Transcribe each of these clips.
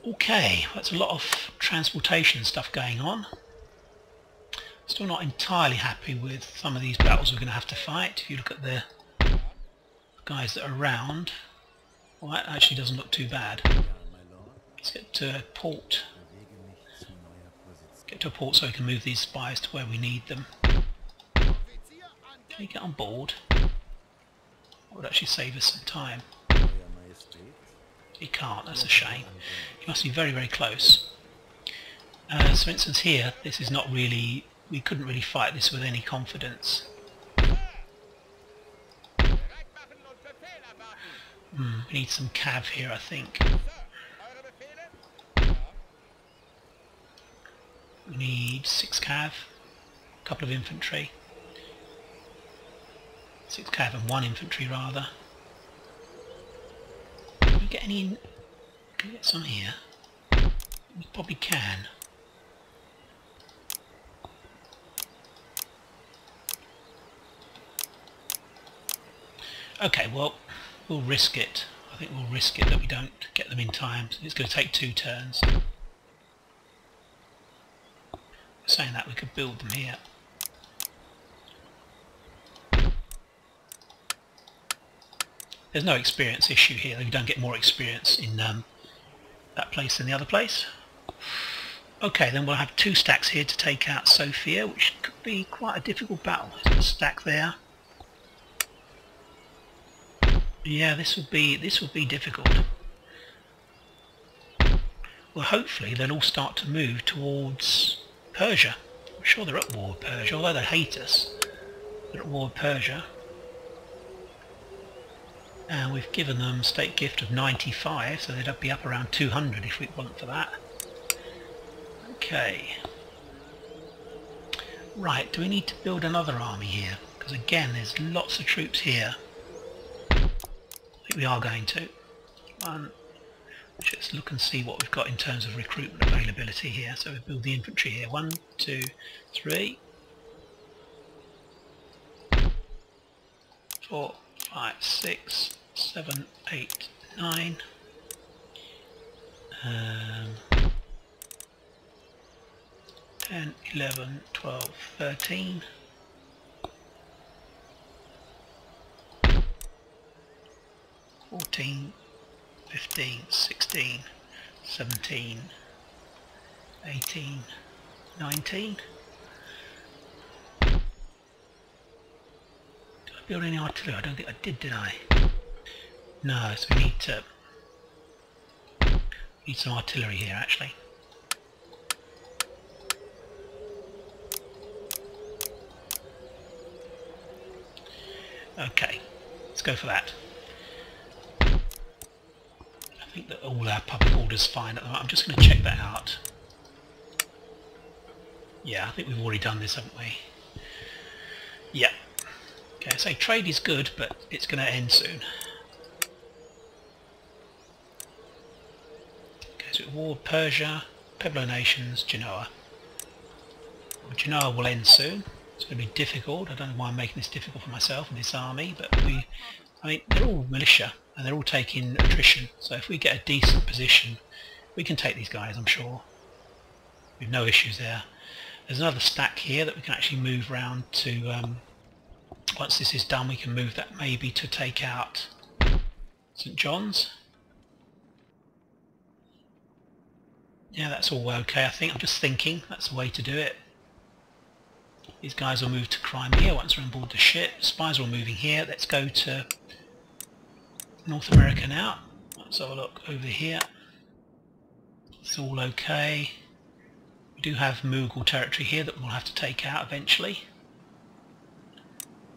Okay, that's a lot of transportation stuff going on. Still not entirely happy with some of these battles we're going to have to fight. If you look at the guys that are around, well, that actually doesn't look too bad. Let's get to a port. Get to a port so we can move these spies to where we need them. Can you get on board? That would actually save us some time. He can't, that's a shame. He must be very, very close. So for instance here, this is not really, we couldn't really fight this with any confidence. We need some cav here, I think. We need 6 cav, a couple of infantry. 6 cav and 1 infantry rather. Can we get any? Can we get some here? We probably can. Okay, well, we'll risk it. I think we'll risk it that we don't get them in time. It's going to take 2 turns. Saying that, we could build them here. There's no experience issue here. We don't get more experience in that place than the other place. Okay, then we'll have 2 stacks here to take out Sofia, which could be quite a difficult battle. There's a stack there. Yeah, this will be difficult. Well, hopefully they'll all start to move towards Persia. I'm sure they're at war with Persia, although they hate us. They're at war with Persia. And we've given them a state gift of 95, so they'd be up around 200 if we want for that. Okay. Right, do we need to build another army here? Because again, there's lots of troops here. I think we are going to. Let's look and see what we've got in terms of recruitment availability here. So we build the infantry here. 1, 2, 3, 4, 5, 6, 7, 8, 9. 10, 11, 12, 13. 14, 15, 16, 17, 18, 19. Did I build any artillery? I don't think I did I? No, so we need some artillery here actually. Okay, let's go for that. I think that all our public order's fine at the moment. I'm just going to check that out. Yeah, I think we've already done this, haven't we? Yeah. Okay, so trade is good, but it's going to end soon. Okay, so war with Persia, Pueblo nations, Genoa. Well, Genoa will end soon. It's going to be difficult. I don't know why I'm making this difficult for myself and this army, but I mean, they're all militia and they're all taking attrition. So if we get a decent position, we can take these guys, I'm sure. We've no issues there. There's another stack here that we can actually move round to. Once this is done, we can move that maybe to take out St. John's. Yeah, that's all okay. I think I'm just thinking that's the way to do it. These guys will move to Crimea once we're on board the ship. Spies are all moving here. Let's go to North America now. Let's have a look over here. It's all okay. We do have Mughal territory here that we'll have to take out eventually.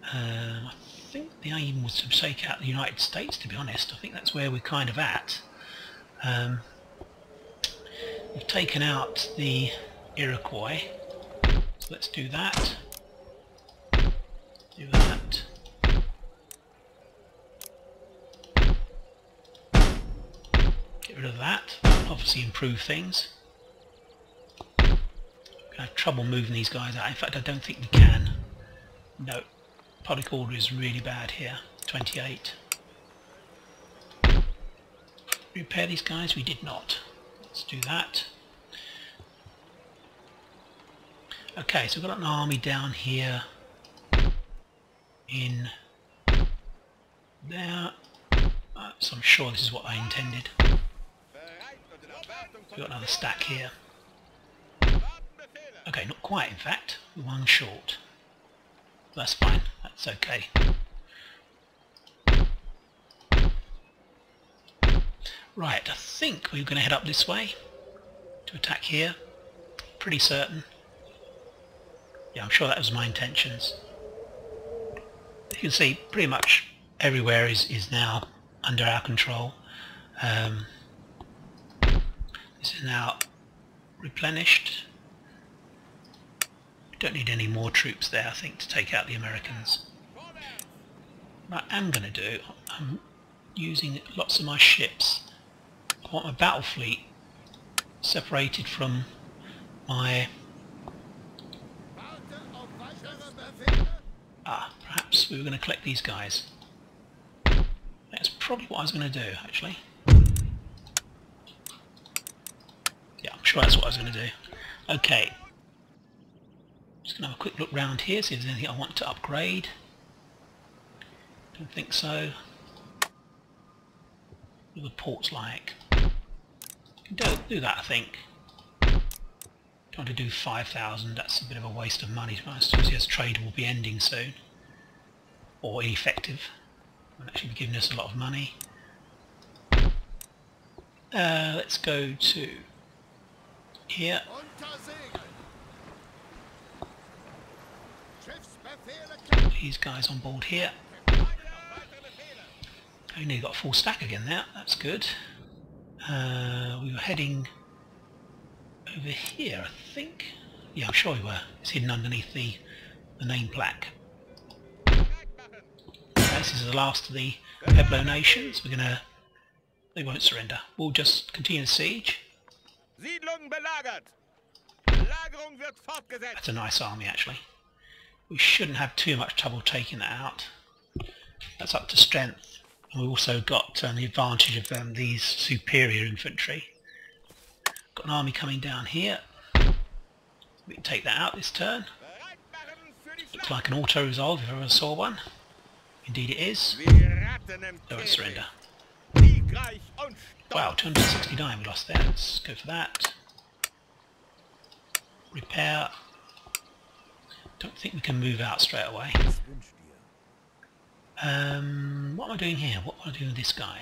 I think the aim was to take out the United States, to be honest. I think that's where we're kind of at. We've taken out the Iroquois. So let's do that. Do that. Get rid of that. That'll obviously improve things. We're going to have trouble moving these guys out. In fact, I don't think we can. No. Public order is really bad here. 28. Repair these guys? We did not. Let's do that. Okay, so we've got an army down here in there. So I'm sure this is what I intended. We've got another stack here. Okay, not quite in fact. One short. That's fine. That's okay. Right, I think we're going to head up this way to attack here. Pretty certain. Yeah, I'm sure that was my intentions. You can see pretty much everywhere is now under our control. This is now replenished. We don't need any more troops there, I think, to take out the Americans. What I am going to do, I'm using lots of my ships. I want my battle fleet separated from my... perhaps we were going to collect these guys. That's probably what I was going to do, actually. Yeah, I'm sure that's what I was going to do. Okay. Just going to have a quick look round here, see if there's anything I want to upgrade. Don't think so. What are the ports like? Do that, I think. Trying to do 5,000, that's a bit of a waste of money. As trade will be ending soon. Or ineffective. Won't actually be giving us a lot of money. Let's go to here. These guys on board here. Only got a full stack again there, that's good. We were heading over here, I think. Yeah, I'm sure we were. It's hidden underneath the name plaque. This is the last of the Pueblo nations. They won't surrender. We'll just continue the siege. That's a nice army, actually. We shouldn't have too much trouble taking that out. That's up to strength. And we've also got the advantage of these superior infantry. Got an army coming down here. We can take that out this turn. Looks like an auto-resolve if I ever saw one. Indeed it is. Don't surrender. Wow, 269 we lost there. Let's go for that. Repair. Don't think we can move out straight away. What am I doing here? What am I doing with this guy?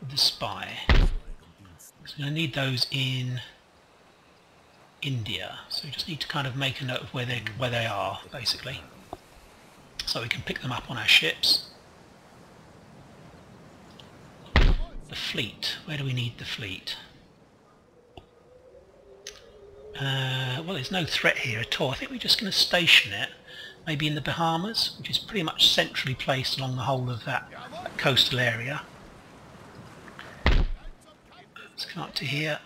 With the spy. So I'm going to need those in India. So we just need to kind of make a note of where they are, basically. So we can pick them up on our ships. The fleet. Where do we need the fleet? Well, there's no threat here at all. I think we're just going to station it maybe in the Bahamas, which is pretty much centrally placed along the whole of that coastal area. Let's come up to here.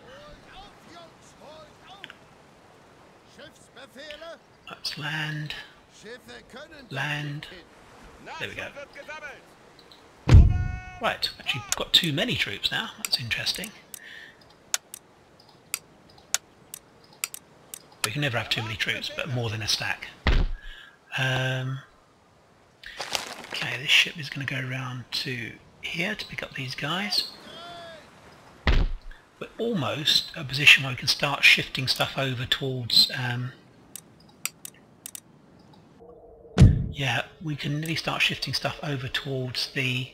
That's land. Land. There we go. Right, actually got too many troops now. That's interesting. We can never have too many troops, but more than a stack. Okay, this ship is going to go around to here to pick up these guys. We're almost at a position where we can start shifting stuff over towards... yeah, we can really start shifting stuff over towards the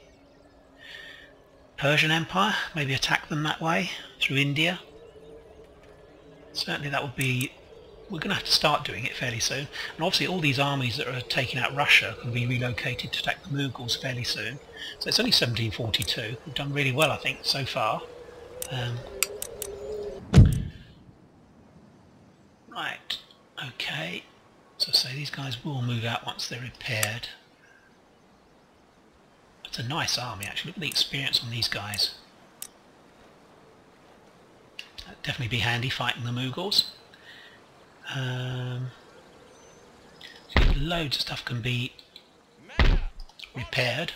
Persian Empire. Maybe attack them that way, through India. Certainly that would be... We're going to have to start doing it fairly soon. And obviously all these armies that are taking out Russia can be relocated to attack the Mughals fairly soon. So it's only 1742. We've done really well, I think, so far. Right, okay. So say these guys will move out once they're repaired. It's a nice army, actually. Look at the experience on these guys. That'd definitely be handy fighting the Mughals. So loads of stuff can be repaired.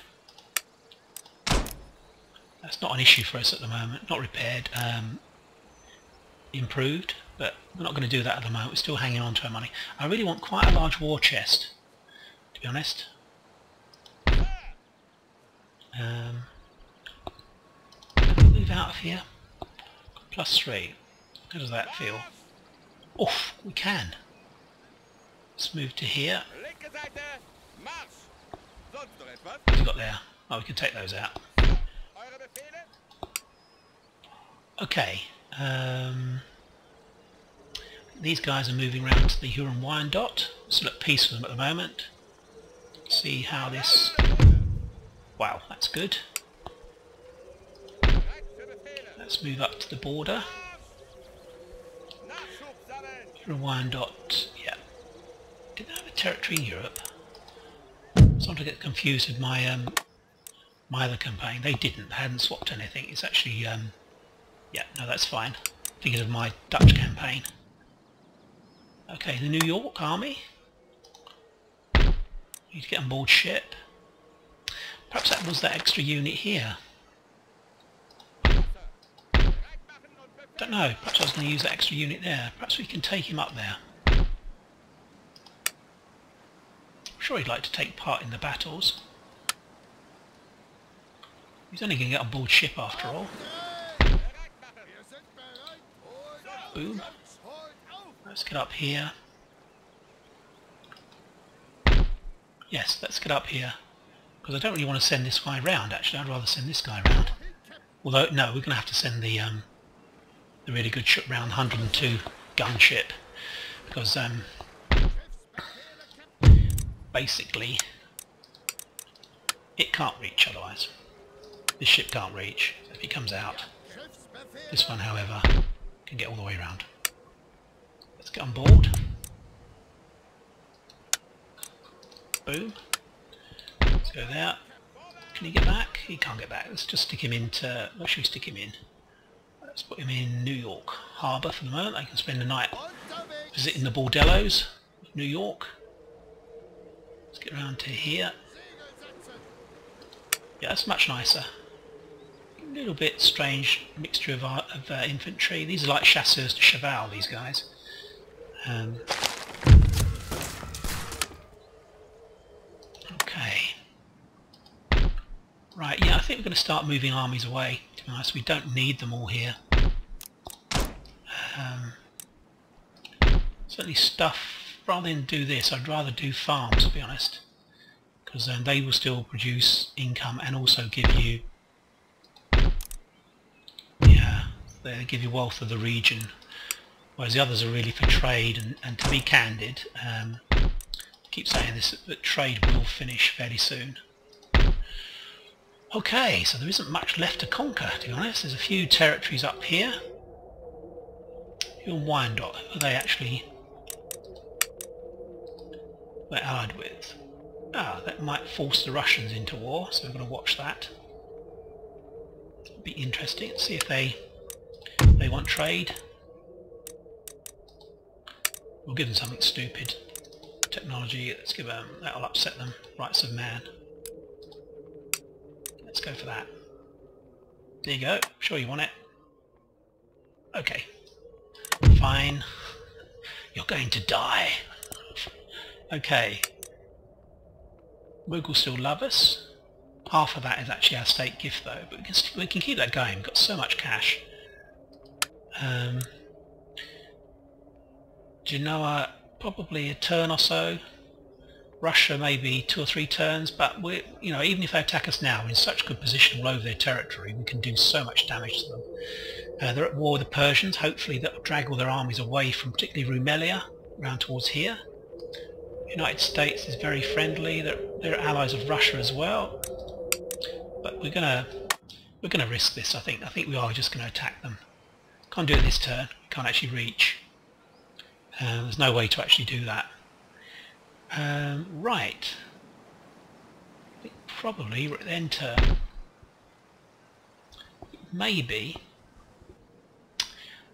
That's not an issue for us at the moment. Not repaired, improved, but we're not going to do that at the moment. We're still hanging on to our money. I really want quite a large war chest, to be honest. Move out of here. +3. How does that feel? Oof, we can. Let's move to here. What's he got there? Oh, we can take those out. Okay. These guys are moving around to the Huron Wyandotte. Still at peace with them at the moment. See how this... Wow, that's good. Let's move up to the border. Huron Wyandotte, yeah. Did they have a territory in Europe? Sometimes I get confused with my my other campaign. They didn't. They hadn't swapped anything. It's actually yeah, no, that's fine. Thinking of my Dutch campaign. Okay, the New York army. Need to get on board ship. Perhaps that was that extra unit here. Don't know. Perhaps I was going to use that extra unit there. Perhaps we can take him up there. I'm sure he'd like to take part in the battles. He's only going to get on board ship after all. Boom. Let's get up here. Yes, let's get up here. Because I don't really want to send this guy round, actually. I'd rather send this guy round. Although, no, we're going to have to send the really good ship round, 102 gun ship. Because, basically, it can't reach otherwise. This ship can't reach if it comes out. This one, however, can get all the way around. Let's get on board. Boom. Let's go there. Can he get back? He can't get back. Let's just stick him into... Where should we stick him in? Let's put him in New York Harbour for the moment. They can spend the night visiting the bordellos of New York. Let's get around to here. Yeah, that's much nicer. A little bit strange mixture of infantry. These are like chasseurs de cheval, these guys. Okay. Right, yeah, I think we're going to start moving armies away, to be honest. We don't need them all here. Certainly stuff, rather than do this, I'd rather do farms, to be honest. Because they will still produce income and also give you... Yeah, they give you wealth of the region. Whereas the others are really for trade, and to be candid, I keep saying this, but trade will finish fairly soon. Okay, so there isn't much left to conquer, to be honest. There's a few territories up here. Huron Wyandotte, who are they actually they're allied with? Ah, that might force the Russians into war, so we're going to watch that. It'll be interesting. Let's see if they want trade. We'll give them something stupid. Technology, let's give them, that'll upset them. Rights of man. Let's go for that. There you go. Sure you want it. Okay. Fine. You're going to die. Okay. Mughals still love us. Half of that is actually our state gift though, but we can keep that going. We've got so much cash. Genoa, probably a turn or so. Russia maybe 2 or 3 turns, but we're, you know, even if they attack us now, we're in such good position all over their territory, we can do so much damage to them. They're at war with the Persians. Hopefully that'll drag all their armies away from particularly Rumelia, around towards here. United States is very friendly. They're allies of Russia as well. But we're gonna risk this. I think we are just going to attack them. Can't do it this turn. We can't actually reach. There's no way to actually do that. Right. I think probably we're at the end turn. Maybe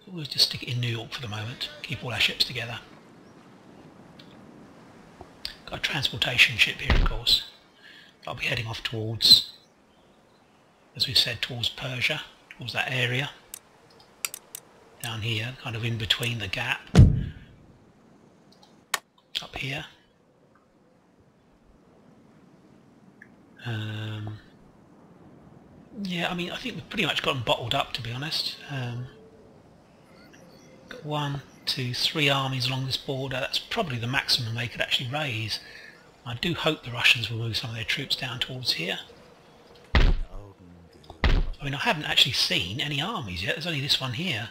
we'll just stick it in New York for the moment. Keep all our ships together. Got a transportation ship here, of course. I'll be heading off towards as we said, towards Prussia, towards that area. Down here, kind of in between the gap. Up here. Yeah, I mean, I think we've pretty much got them bottled up, to be honest. Got 1, 2, 3 armies along this border. That's probably the maximum they could actually raise. I do hope the Russians will move some of their troops down towards here. I mean, I haven't actually seen any armies yet. There's only this one here.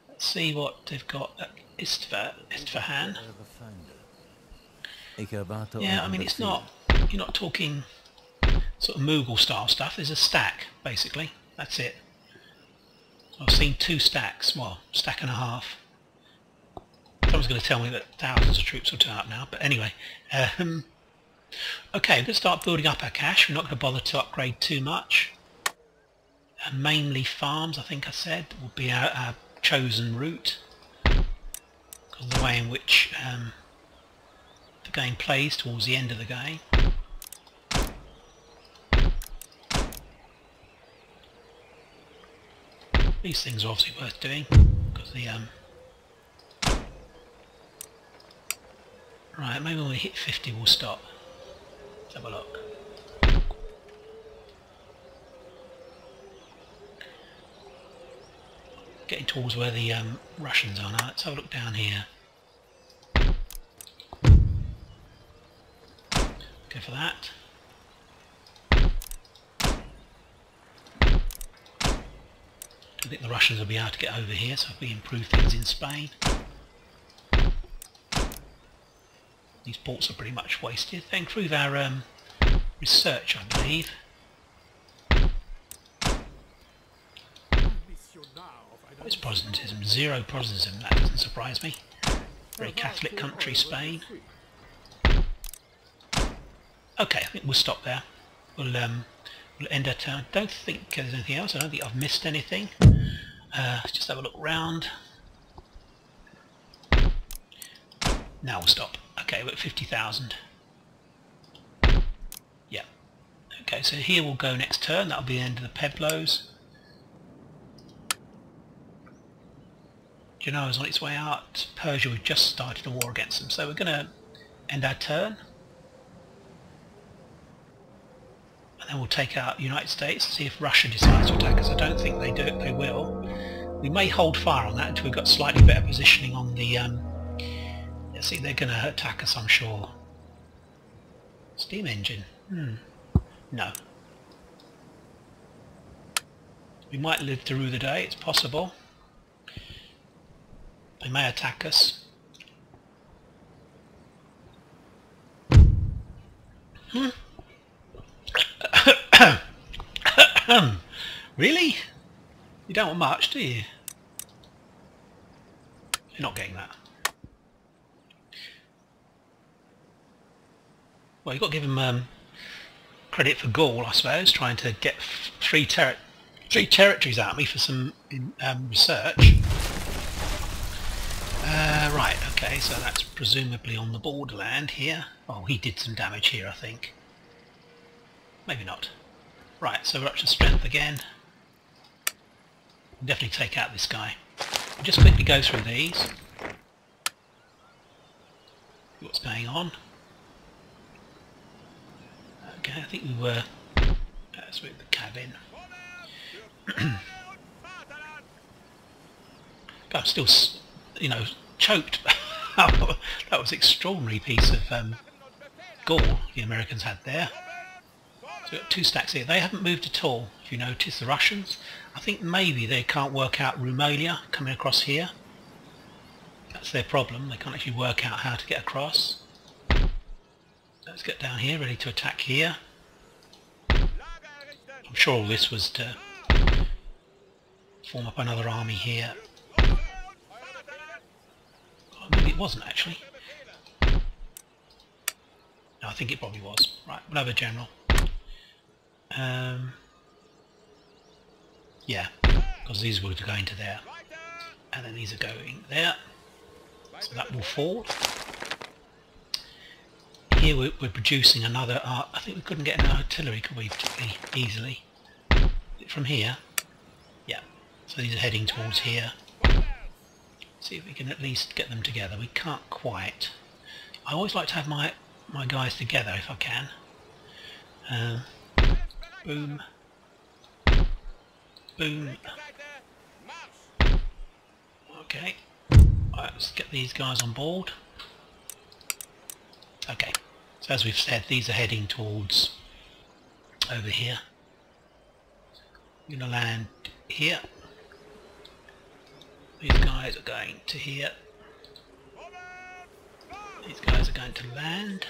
Let's see what they've got at Isfahan. Yeah, I mean, it's not... You're not talking sort of Mughal style stuff. There's a stack, basically. That's it. I've seen 2 stacks. Well, stack and a half. Someone's going to tell me that thousands of troops will turn up now. But anyway. Okay, we're going to start building up our cash. We're not going to bother to upgrade too much. Mainly farms, I think I said, will be our chosen route. Because of the way in which the game plays towards the end of the game. These things are obviously worth doing because the right, maybe when we hit 50 we'll stop. Let's have a look. Getting towards where the Russians are now. Let's have a look down here. Go for that. I think the Russians will be able to get over here, so if we improve things in Spain. These ports are pretty much wasted. They improve our research, I believe. What is Protestantism? 0 Protestantism, that doesn't surprise me. Very Catholic country, Spain. Okay, I think we'll stop there. We'll end our turn. I don't think there's anything else. I don't think I've missed anything. Let's just have a look round. Now we'll stop. Okay, we're at 50,000. Yeah. Okay, so here we'll go next turn. That'll be the end of the Pueblos. Genoa's on its way out. Persia, we've just started a war against them. So we're going to end our turn. And then we'll take out the United States and see if Russia decides to attack us. I don't think they do. They will. We may hold fire on that until we've got slightly better positioning on the... let's see, they're going to attack us, I'm sure. Steam engine. No. We might live through the day, it's possible. They may attack us. Really? You don't want much, do you? You're not getting that. Well, you've got to give him credit for Gaul, I suppose, trying to get 3 territories out of me for some research. Right, okay, so that's presumably on the borderland here. Oh, he did some damage here, I think. Maybe not. Right, so we're up to strength again. We'll definitely take out this guy. We'll just quickly go through these. See what's going on. Okay, I think we were... let's move the cab in. God, I'm still, you know, choked. That was an extraordinary piece of gall the Americans had there. So we've got 2 stacks here. They haven't moved at all, if you notice, the Russians. I think maybe they can't work out Rumelia coming across here. That's their problem. They can't actually work out how to get across. Let's get down here, ready to attack here. I'm sure all this was to form up another army here. Oh, maybe it wasn't actually. No, I think it probably was. Right, we'll have a general. Yeah, because these were going to there. And then these are going there. So that will fall. Here we're producing another... I think we couldn't get an artillery, could we, particularly easily? from here? Yeah. So these are heading towards here. See if we can at least get them together. We can't quite. I always like to have my guys together if I can. Boom. Boom. Okay. Right, let's get these guys on board. Okay. So as we've said, these are heading towards over here. I'm going to land here. These guys are going to here. These guys are going to land.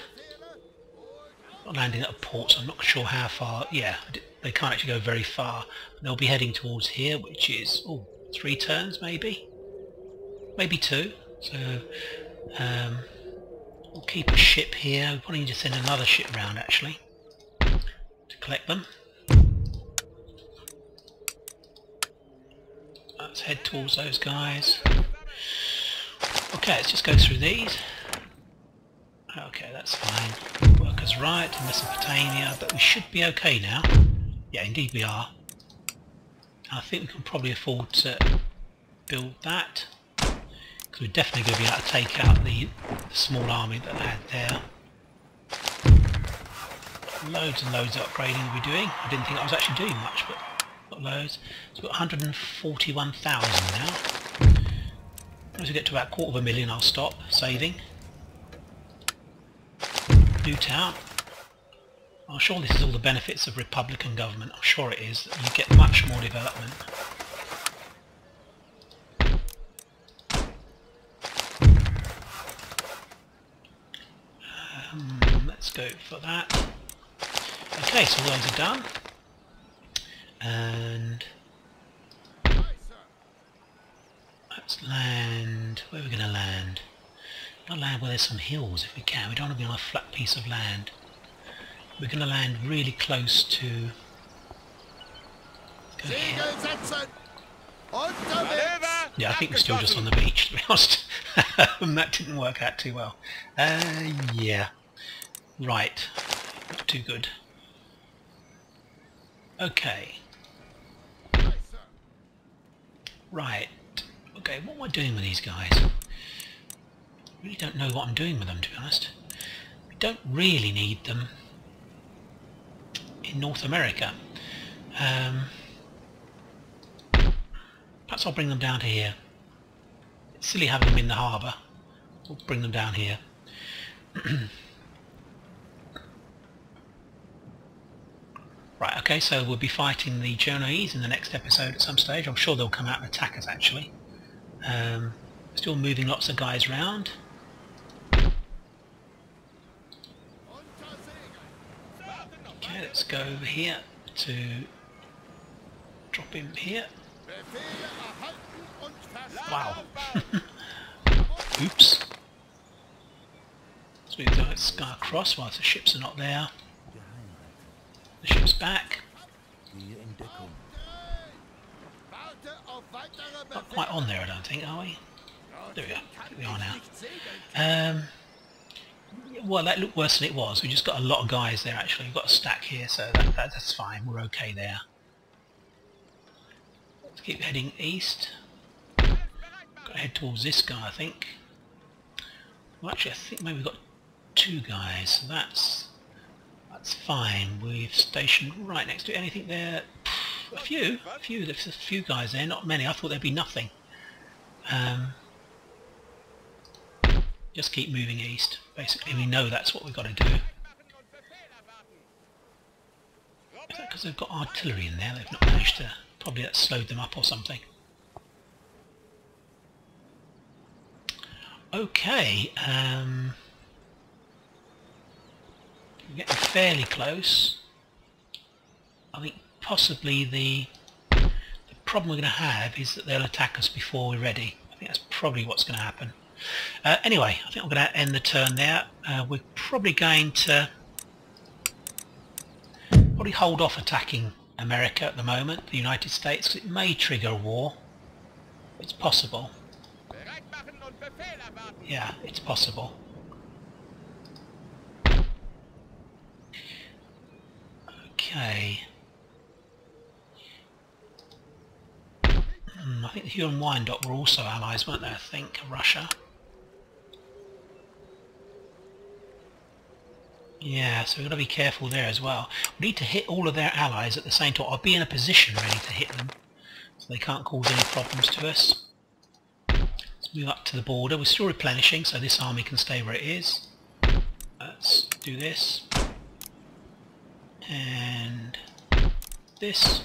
Not landing at a port, so I'm not sure how far. Yeah, they can't actually go very far. They'll be heading towards here, which is 3 turns maybe, maybe 2. So we'll keep a ship here. We probably need to send another ship round actually to collect them. Let's head towards those guys. Okay, let's just go through these. Okay, that's fine. Workers right in Mesopotamia, but we should be okay now. Yeah, indeed we are. I think we can probably afford to build that, because we're definitely going to be able to take out the small army that I had there. Loads and loads of upgrading we'll be doing. I didn't think I was actually doing much, but got loads. So we've got 141,000 now. Once we get to about 250,000 I'll stop saving. New town. I'm sure this is all the benefits of Republican government. I'm sure it is. You get much more development. Let's go for that. Okay, so those are done. And let's land. Where are we going to land? We're going to land where there's some hills if we can. We don't want to be on a flat piece of land. We're going to land really close to... Yeah, I think we're still just on the beach, to be honest. That didn't work out too well. Yeah. Right. Not too good. Okay. Right. Okay, what am I doing with these guys? I really don't know what I'm doing with them, to be honest. We don't really need them in North America. Perhaps I'll bring them down to here. It's silly having them in the harbour. We'll bring them down here. Right, okay, so we'll be fighting the Genoese in the next episode at some stage. I'm sure they'll come out and attack us actually. Still moving lots of guys round. Okay, let's go over here to drop him here. Wow. Oops. So we've got this guy across whilst the ships are not there. The ship's back. Not quite on there, I don't think, are we? There we go. I think we are now. Well, that looked worse than it was. We just got a lot of guys there actually. We've got a stack here, so that's fine. We're okay there. Let's keep heading east. Got to head towards this guy, I think. Well, actually, I think maybe we've got 2 guys, so that's fine. We've stationed right next to it. Anything there? A few. There's a few guys there, not many. I thought there'd be nothing. Just keep moving east. Basically, we know that's what we've got to do. Is that because they've got artillery in there? They've not managed to... Probably that slowed them up or something. Okay. We're getting fairly close. I think possibly the problem we're going to have is that they'll attack us before we're ready. I think that's probably what's going to happen. Anyway, I think I'm going to end the turn there. We're probably going to hold off attacking America at the moment, the United States, because it may trigger a war. It's possible. Yeah, it's possible. Okay. think the Huron Wyandotte were also allies, weren't they? I think Russia. Yeah, so we've got to be careful there as well. We need to hit all of their allies at the same time. I'll be in a position ready to hit them, so they can't cause any problems to us. Let's move up to the border. We're still replenishing, so this army can stay where it is. Let's do this. And this.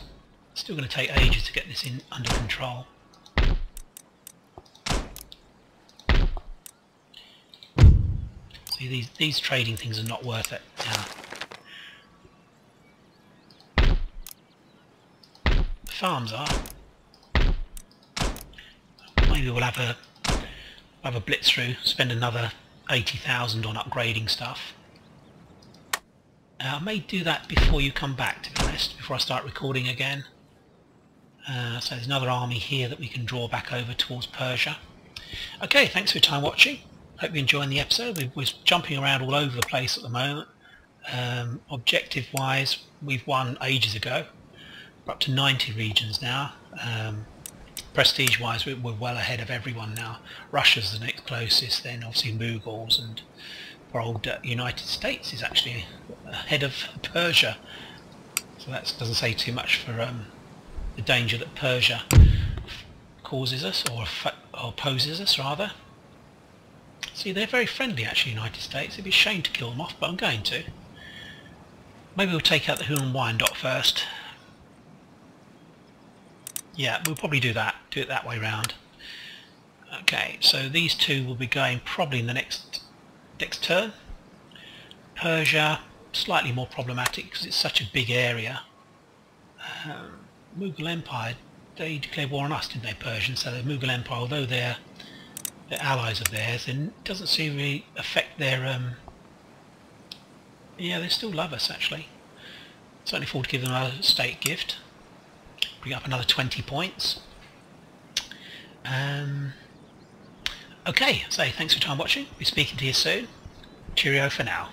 It's still going to take ages to get this under control. See, these trading things are not worth it now. The farms are. Maybe we'll have a blitz through, spend another 80,000 on upgrading stuff. I may do that before you come back, to be honest, before I start recording again. So there's another army here that we can draw back over towards Prussia. Okay, thanks for your time watching. Hope you're enjoying the episode. We're jumping around all over the place at the moment. Objective wise, we've won ages ago. We're up to 90 regions now. Prestige wise, we're well ahead of everyone now. Russia's the next closest, then obviously Mughals, and our old United States is actually ahead of Prussia. So that doesn't say too much for the danger that Prussia causes us, or poses us rather. See, they're very friendly actually, United States. It'd be a shame to kill them off, but I'm going to. Maybe we'll take out the Huron Wyandotte first. Yeah, we'll probably do that. Do it that way round. Okay, so these two will be going probably in the next turn. Prussia, slightly more problematic because it's such a big area. Mughal Empire, they declared war on us, didn't they, Persians? So the Mughal Empire, although they're allies of theirs, it doesn't seem to really affect their... yeah, they still love us, actually. Certainly afford to give them a state gift. Bring up another 20 points. Okay, so thanks for your time watching. Be speaking to you soon. Cheerio for now.